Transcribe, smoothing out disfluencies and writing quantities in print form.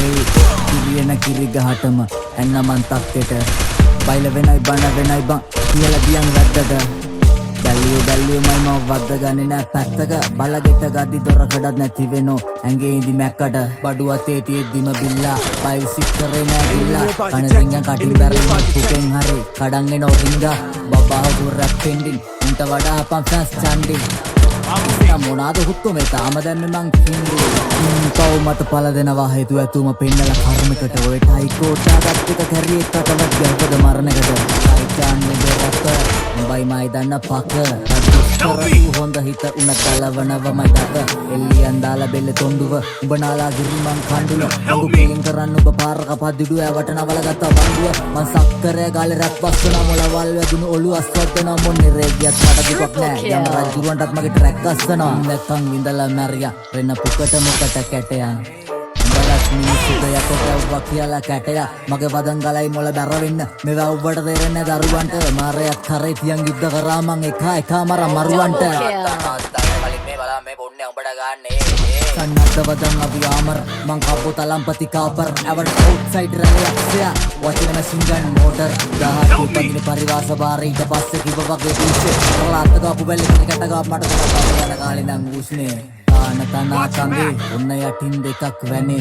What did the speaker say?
ඒ කිරියන කිරි ගහටම එන්න මන් තක්කෙට බයිල වෙනයි බන වෙනයි බං කියලා දියන් වැද්දට බැල්ලියෝ මම වද්ද ගන්නේ නෑ පැත්තක බලගෙට ගද්දි දොර කඩත් නැති වෙනෝ ඇඟේ ඉදි මැක්කට බඩු අතේ තියෙද්දිම බිල්ලා බයි සික්කරේ නෑ බිල්ලා කනරින්ගන් කටින් බැරලා පුකෙන් හරි කඩන් එනෝ රින්ගා බබා දුරක් පෙන්ඩින් උන්ට වඩා අපන් ෆෑස් චන්ඩින් මොනාද හුත්තු මේ තාම දැම්මේ මං කින්දි පව් මට පල දෙනවා හේතු ඇතුම පෙන්නලා කර්මයකට ඔය ටයි කෝටාගත් එක කැරියෙක් කටවත් ගැහුවද මරණයකට චාන්නේ දෙරක්ක උඹයි මයි දන්න පක හොඳ හිත උන කලවනවමයි දක එල්ලියන් දාලා බෙල්ල තොණ්ඩුව උඹ නාලා ගිරිමන් කණ්ඩුල උඹ කෙලින් කරන්න උඹ පාර කපද්දිඩු ඇවට නවල ගත්ත බණ්ඩුව මං සක්කරය ගාලේ රැප් වස්සන මොලවල් වැදුණු ඔළුව අස්වද්දන මොන්නේ රේගියත් මට දුකක් නෑ යම් රජුරන්ටත් මගේ ට්‍රැක් අස්සනවා නැත්තම් විඳලා මැරියා වෙන පුකට මොකට කැටයන් උඹලත් මිනිස්සුද යකට වවා කියලා කැටයා මගේ වදන් ගලයි මොළ බැර වෙන්න මේවා උඹට තේරෙන්නේ දරුවන්ට මාරයක් කරේ තියන් යුද්ධ කරා මං එක මර මරුවන්ට මේ පොන්නේ උඹට ගන්නේ සන්නද්ධ වදන් අපි ආමර මං කප්පෝ තලම්පති කාපර් ඇවට අවුට්සයිඩ් රැලියක්සයා වචන මැෂින් ගන් මෝටර් 10 උපදින පරිවාස බාර ඊට පස්සේ කිව්ව වගේ පිස්සේ කරලාත් ගාපු බැල්ලේ කැට ගාප මට යන කාලේ නම් උස්නේ ආන තනා කන්දේ ඔන්න යටින් දෙකක් වැනේ